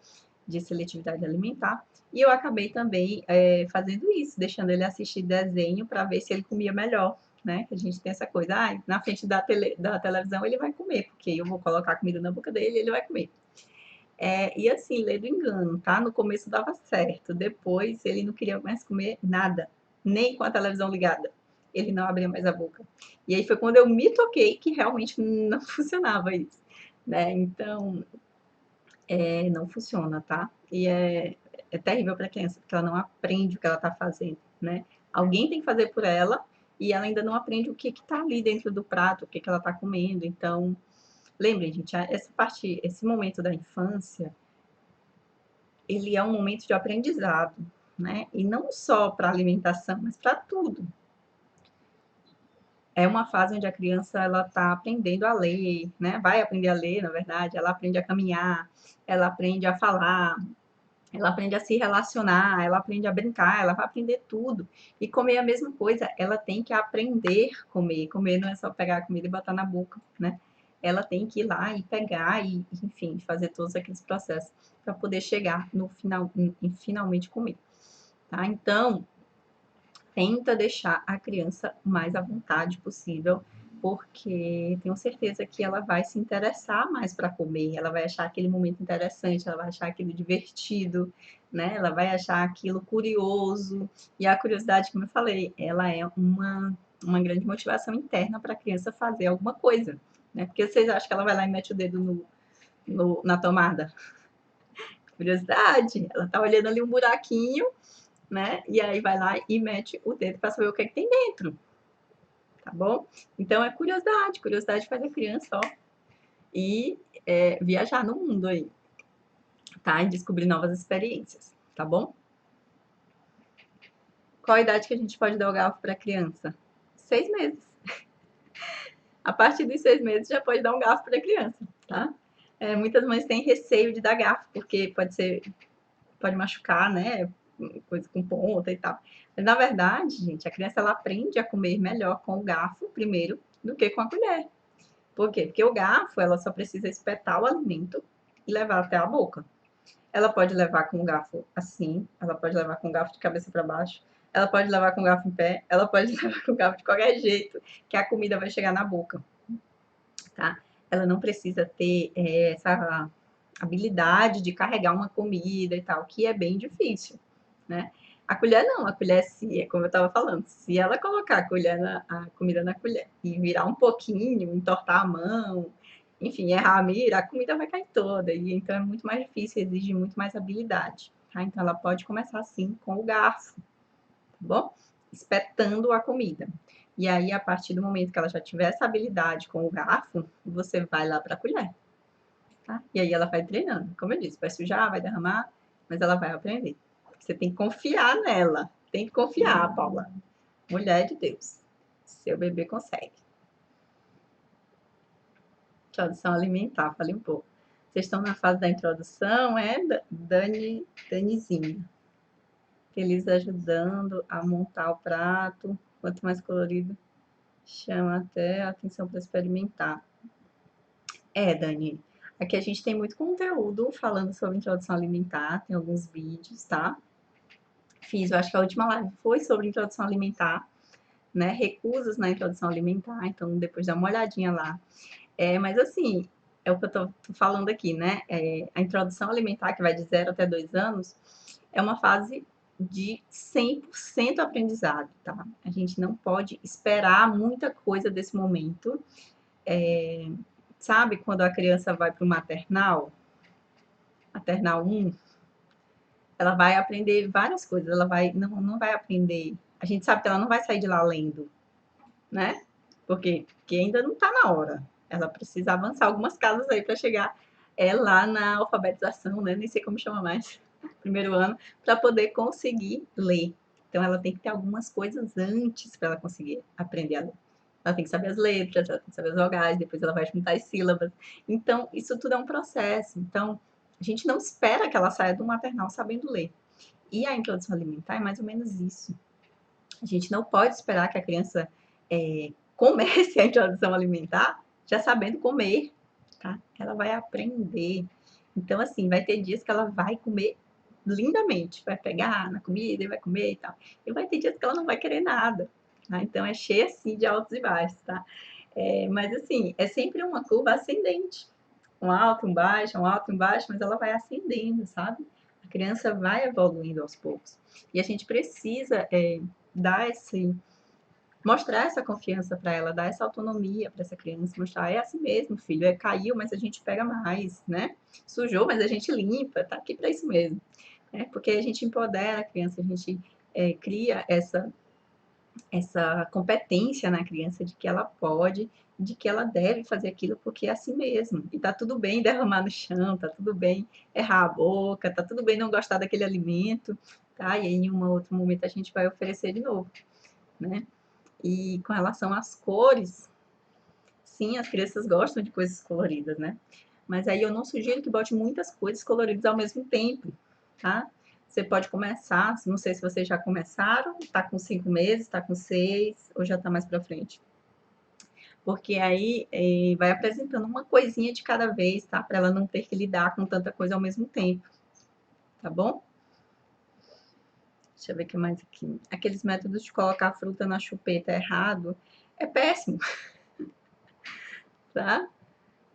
de seletividade alimentar. E eu acabei também fazendo isso, deixando ele assistir desenho para ver se ele comia melhor, né? Que a gente tem essa coisa, na frente da televisão ele vai comer, porque eu vou colocar comida na boca dele e ele vai comer. E assim, lê do engano, tá? No começo dava certo, depois ele não queria mais comer nada, nem com a televisão ligada. Ele não abria mais a boca. E aí foi quando eu me toquei que realmente não funcionava isso, né? Então, não funciona, tá? E é terrível para a criança, porque ela não aprende o que ela está fazendo, né? Alguém tem que fazer por ela e ela ainda não aprende o que está ali dentro do prato, o que ela está comendo. Então, lembrem, gente, esse momento da infância, ele é um momento de aprendizado, né? E não só para alimentação, mas para tudo. É uma fase onde a criança ela está aprendendo a ler, né? Vai aprender a ler, na verdade, ela aprende a caminhar, ela aprende a falar, ela aprende a se relacionar, ela aprende a brincar, ela vai aprender tudo. E comer a mesma coisa, ela tem que aprender a comer. Comer não é só pegar a comida e botar na boca, né? Ela tem que ir lá e pegar e, enfim, fazer todos aqueles processos para poder chegar no final, em finalmente comer, tá? Então, tenta deixar a criança o mais à vontade possível, porque tenho certeza que ela vai se interessar mais para comer, ela vai achar aquele momento interessante, ela vai achar aquilo divertido, né? Ela vai achar aquilo curioso. E a curiosidade, como eu falei, ela é uma grande motivação interna para a criança fazer alguma coisa, né? Porque vocês acham que ela vai lá e mete o dedo na tomada? Curiosidade, ela tá olhando ali um buraquinho, né? E aí vai lá e mete o dedo para saber o que é que tem dentro, tá bom? Então é curiosidade, curiosidade faz a criança, ó, e viajar no mundo aí, tá? E descobrir novas experiências, tá bom? Qual a idade que a gente pode dar o garfo para a criança? 6 meses. A partir dos 6 meses já pode dar um garfo para a criança, tá? Muitas mães têm receio de dar garfo, porque pode machucar, né? Coisa com ponta e tal. Mas, na verdade, gente, a criança ela aprende a comer melhor com o garfo primeiro do que com a colher. Por quê? Porque o garfo, ela só precisa espetar o alimento e levar até a boca. Ela pode levar com o garfo assim, ela pode levar com o garfo de cabeça para baixo, ela pode levar com o garfo em pé, ela pode levar com o garfo de qualquer jeito que a comida vai chegar na boca, tá? Ela não precisa ter essa habilidade de carregar uma comida e tal, que é bem difícil, né? A colher não, a colher, se, como eu estava falando, se ela colocar a comida na colher e virar um pouquinho, entortar a mão, enfim, errar a mira, a comida vai cair toda. E então é muito mais difícil, exige muito mais habilidade. Tá? Então ela pode começar assim com o garfo, tá bom? Espetando a comida. E aí, a partir do momento que ela já tiver essa habilidade com o garfo, você vai lá para a colher. Tá? E aí ela vai treinando. Como eu disse, vai sujar, vai derramar, mas ela vai aprender. Você tem que confiar nela. Tem que confiar, Paula. Mulher de Deus. Seu bebê consegue. Introdução alimentar, falei um pouco. Vocês estão na fase da introdução, Danizinha. Feliz ajudando a montar o prato. Quanto mais colorido, chama até a atenção para experimentar. Dani, aqui a gente tem muito conteúdo falando sobre introdução alimentar, tem alguns vídeos, tá? Eu acho que a última live foi sobre introdução alimentar, né? Recusas na introdução alimentar, então depois dá uma olhadinha lá. Mas assim, é o que eu tô falando aqui, né? A introdução alimentar, que vai de 0 até 2 anos, é uma fase de 100% aprendizado, tá? A gente não pode esperar muita coisa desse momento, sabe quando a criança vai para o maternal 1, ela vai aprender várias coisas, ela vai, não vai aprender, a gente sabe que ela não vai sair de lá lendo, né? Porque ainda não está na hora. Ela precisa avançar algumas casas aí para chegar lá na alfabetização, né? Nem sei como chama mais, primeiro ano, para poder conseguir ler. Então, ela tem que ter algumas coisas antes para ela conseguir aprender a ler. Ela tem que saber as letras, ela tem que saber as vogais, depois ela vai juntar as sílabas. Então, isso tudo é um processo. Então, a gente não espera que ela saia do maternal sabendo ler. E a introdução alimentar é mais ou menos isso. A gente não pode esperar que a criança comece a introdução alimentar já sabendo comer, tá? Ela vai aprender. Então, assim, vai ter dias que ela vai comer lindamente, vai pegar na comida e vai comer e tal. E vai ter dias que ela não vai querer nada, tá? Então, é cheio, assim, de altos e baixos, tá? Mas, assim, é sempre uma curva ascendente. Um alto, um alto, um baixo, mas ela vai ascendendo, sabe? A criança vai evoluindo aos poucos. E a gente precisa dar mostrar essa confiança para ela, dar essa autonomia para essa criança, mostrar, é assim mesmo, filho, caiu, mas a gente pega mais, né? Sujou, mas a gente limpa, tá aqui para isso mesmo. Porque a gente empodera a criança, a gente cria essa competência na criança de que ela pode, de que ela deve fazer aquilo porque é assim mesmo. E tá tudo bem derramar no chão, tá tudo bem errar a boca, tá tudo bem não gostar daquele alimento, tá? E aí, em um outro momento a gente vai oferecer de novo, né? E com relação às cores, sim, as crianças gostam de coisas coloridas, né? Mas aí eu não sugiro que bote muitas coisas coloridas ao mesmo tempo, tá? Você pode começar, não sei se vocês já começaram, tá com 5 meses, tá com 6, ou já tá mais pra frente. Porque aí vai apresentando uma coisinha de cada vez, tá? Para ela não ter que lidar com tanta coisa ao mesmo tempo, tá bom? Deixa eu ver o que mais aqui. Aqueles métodos de colocar a fruta na chupeta errado é péssimo, tá?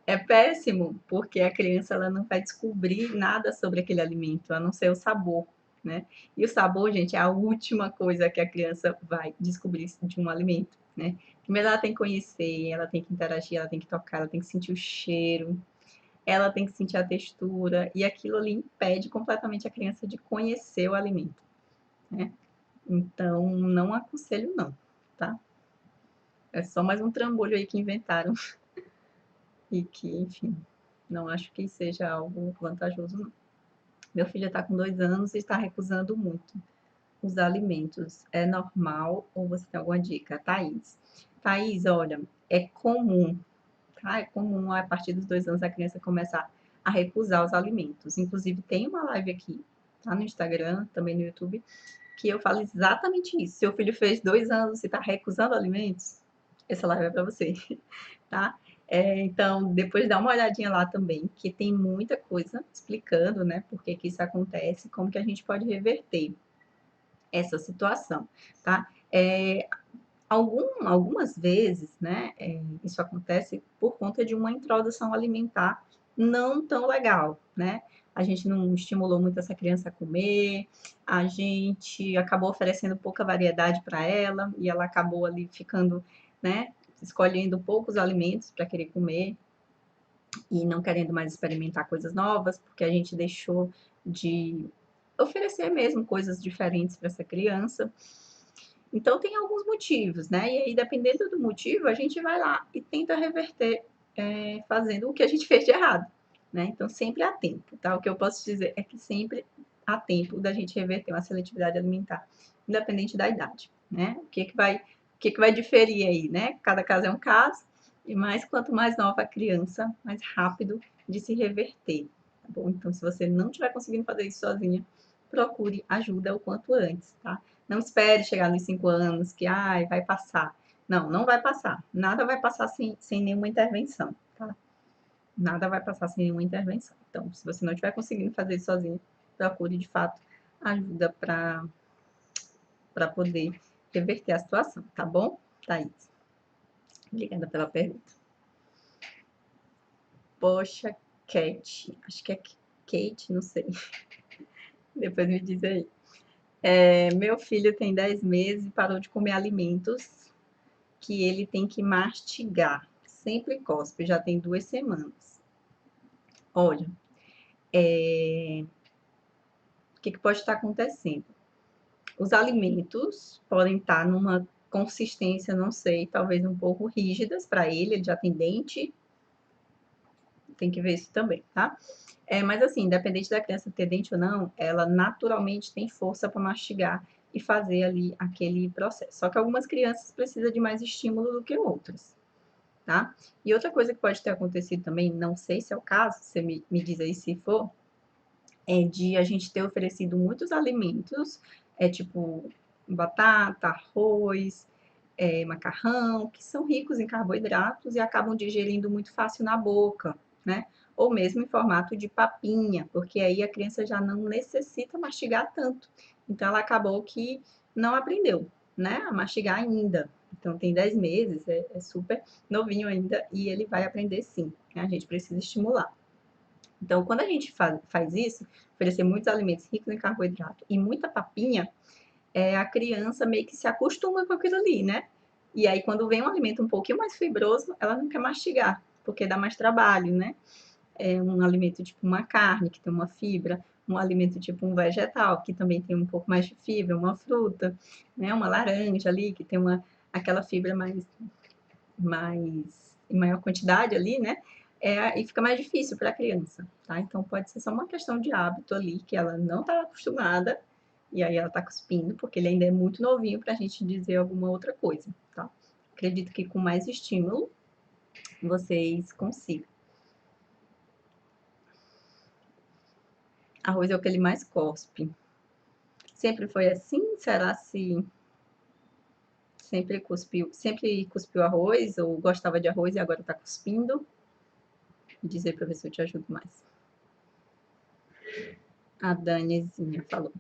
É péssimo, porque a criança ela não vai descobrir nada sobre aquele alimento, a não ser o sabor, né? E o sabor, gente, é a última coisa que a criança vai descobrir de um alimento, né? Primeiro ela tem que conhecer, ela tem que interagir, ela tem que tocar, ela tem que sentir o cheiro, ela tem que sentir a textura, e aquilo ali impede completamente a criança de conhecer o alimento, né? Então, não aconselho não, tá? É só mais um trambolho aí que inventaram e que, enfim, não acho que seja algo vantajoso, não. Meu filho está com 2 anos e está recusando muito os alimentos. É normal ou você tem alguma dica? Thaís. Thaís, olha, é comum, tá? É comum a partir dos 2 anos a criança começar a recusar os alimentos. Inclusive, tem uma live aqui, tá? No Instagram, também no YouTube, que eu falo exatamente isso. Seu filho fez 2 anos e está recusando alimentos? Essa live é para você, tá? Então, depois dá uma olhadinha lá também, que tem muita coisa explicando, né, por que que isso acontece, como que a gente pode reverter essa situação, tá? Algumas vezes, né, isso acontece por conta de uma introdução alimentar não tão legal, né? A gente não estimulou muito essa criança a comer, a gente acabou oferecendo pouca variedade para ela e ela acabou ali ficando, né, escolhendo poucos alimentos para querer comer e não querendo mais experimentar coisas novas, porque a gente deixou de oferecer mesmo coisas diferentes para essa criança. Então, tem alguns motivos, né? E aí, dependendo do motivo, a gente vai lá e tenta reverter, fazendo o que a gente fez de errado, né? Então, sempre há tempo, tá? O que eu posso dizer é que sempre há tempo da gente reverter uma seletividade alimentar, independente da idade, né? O que que vai diferir aí, né? Cada caso é um caso, e mais quanto mais nova a criança, mais rápido de se reverter, tá bom? Então, se você não estiver conseguindo fazer isso sozinha, procure ajuda o quanto antes, tá? Não espere chegar nos 5 anos que vai passar. Não, não vai passar. Nada vai passar sem nenhuma intervenção, tá? Nada vai passar sem nenhuma intervenção. Então, se você não estiver conseguindo fazer isso sozinho, procure de fato ajuda para poder reverter a situação, tá bom, Thaís? Obrigada pela pergunta. Poxa, Kate, acho que é Kate, não sei. Depois me diz aí. Meu filho tem 10 meses e parou de comer alimentos que ele tem que mastigar. sempre cospe, já tem 2 semanas. Olha, o que pode estar acontecendo? Os alimentos podem estar numa consistência, não sei, talvez um pouco rígidas para ele já tem dente, tem que ver isso também, tá? Mas assim, independente da criança ter dente ou não, ela naturalmente tem força para mastigar e fazer ali aquele processo. Só que algumas crianças precisam de mais estímulo do que outras, tá? E outra coisa que pode ter acontecido também, não sei se é o caso, você me diz aí se for, é de a gente ter oferecido muitos alimentos, tipo batata, arroz, macarrão, que são ricos em carboidratos e acabam digerindo muito fácil na boca, né? Ou mesmo em formato de papinha, porque aí a criança já não necessita mastigar tanto. Então ela acabou que não aprendeu, né, a mastigar ainda. Então tem 10 meses, é super novinho ainda e ele vai aprender sim, né? A gente precisa estimular. Então, quando a gente faz isso, oferecer muitos alimentos ricos em carboidrato e muita papinha, a criança meio que se acostuma com aquilo ali, né? E aí, quando vem um alimento um pouquinho mais fibroso, ela não quer mastigar, porque dá mais trabalho, né? É um alimento tipo uma carne, que tem uma fibra, um alimento tipo um vegetal, que também tem um pouco mais de fibra, uma fruta, né? Uma laranja ali, que tem aquela fibra mais em maior quantidade ali, né? E fica mais difícil para a criança, tá? Então pode ser só uma questão de hábito ali, que ela não está acostumada, e aí ela está cuspindo, porque ele ainda é muito novinho para a gente dizer alguma outra coisa, tá? Acredito que com mais estímulo vocês consigam. Arroz é o que ele mais cospe. Sempre foi assim? Será se sempre cuspiu arroz ou gostava de arroz e agora está cuspindo? Dizer para ver se eu te ajudo mais. A Danizinha falou.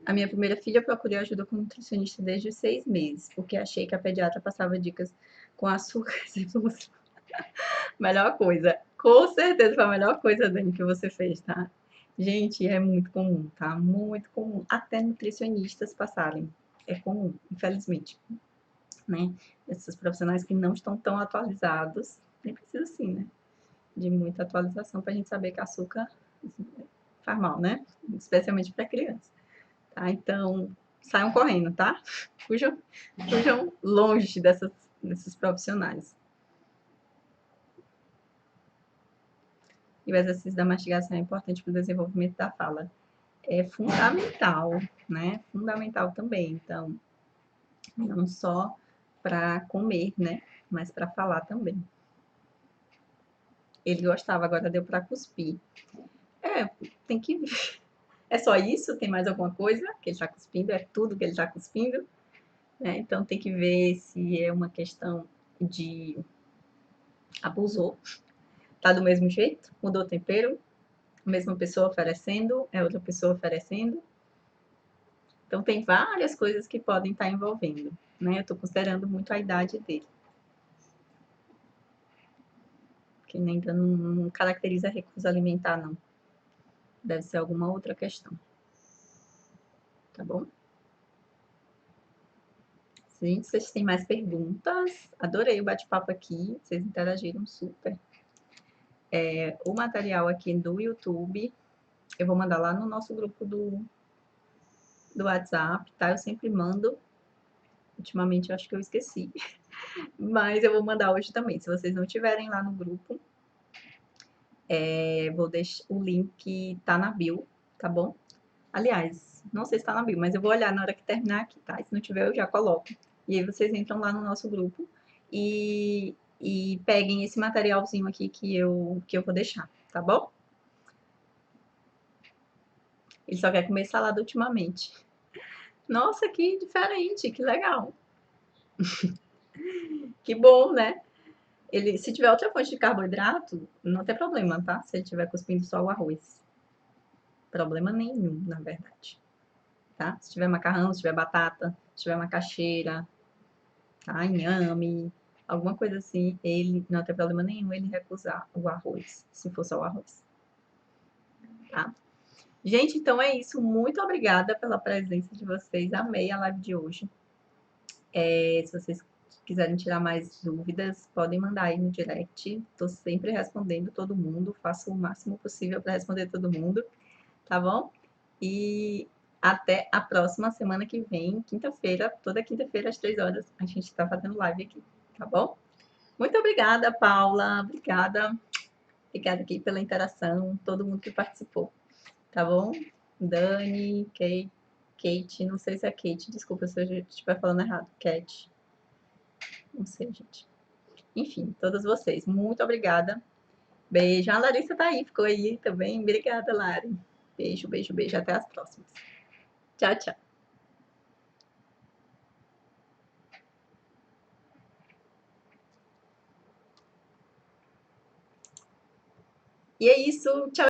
A minha primeira filha eu procurei ajuda com nutricionista desde os 6 meses, porque achei que a pediatra passava dicas com açúcar. Melhor coisa. Com certeza foi a melhor coisa, Dani, que você fez, tá? Gente, é muito comum, tá? Muito comum. Até nutricionistas passarem. É comum, infelizmente, né? Esses profissionais que não estão tão atualizados, nem precisa assim, né? De muita atualização para a gente saber que açúcar faz mal, né? Especialmente para criança. Tá? Então, saiam correndo, tá? Fujam longe desses profissionais. E o exercício da mastigação é importante para o desenvolvimento da fala. É fundamental, né? Fundamental também. Então, não só para comer, né? Mas para falar também. Ele gostava, agora deu para cuspir. Tem que ver. É só isso? Tem mais alguma coisa que ele está cuspindo? É tudo que ele está cuspindo? Né? Então tem que ver se é uma questão de abusou, tá do mesmo jeito, mudou o tempero, a mesma pessoa oferecendo, é outra pessoa oferecendo. Então tem várias coisas que podem estar envolvendo, né? Eu estou considerando muito a idade dele. Que ainda não caracteriza recusa alimentar, não. Deve ser alguma outra questão. Tá bom? Gente, vocês têm mais perguntas? Adorei o bate-papo aqui, vocês interagiram super. O material aqui do YouTube, eu vou mandar lá no nosso grupo do WhatsApp, tá? Eu sempre mando. Ultimamente eu acho que eu esqueci. Mas eu vou mandar hoje também. Se vocês não tiverem lá no grupo, vou deixar o link, tá na bio, tá bom? Aliás, não sei se tá na bio, mas eu vou olhar na hora que terminar aqui, tá? E se não tiver, eu já coloco. E aí vocês entram lá no nosso grupo e peguem esse materialzinho aqui que eu vou deixar, tá bom? Ele só quer comer salada ultimamente. Nossa, que diferente, que legal. Que bom, né? Ele, se tiver outra fonte de carboidrato, não tem problema, tá? Se ele estiver cuspindo só o arroz. Problema nenhum, na verdade. Tá? Se tiver macarrão, se tiver batata, se tiver macaxeira, tá? Inhame, alguma coisa assim, ele não tem problema nenhum ele recusar o arroz, se for só o arroz. Tá? Gente, então é isso. Muito obrigada pela presença de vocês. Amei a live de hoje. Se vocês quiserem tirar mais dúvidas, podem mandar aí no direct. Estou sempre respondendo todo mundo, faço o máximo possível para responder todo mundo, tá bom? E até a próxima semana que vem, quinta-feira, toda quinta-feira às 3 horas, a gente está fazendo live aqui, tá bom? Muito obrigada, Paula. Obrigada. Obrigada aqui pela interação, todo mundo que participou, tá bom? Dani, Kate, não sei se é Kate, desculpa se eu estiver falando errado. Cat, não sei, gente. Enfim, todas vocês, muito obrigada. Beijo. A Larissa tá aí, ficou aí também. Obrigada, Lari. Beijo, beijo, beijo. Até as próximas. Tchau, tchau. E é isso. Tchau.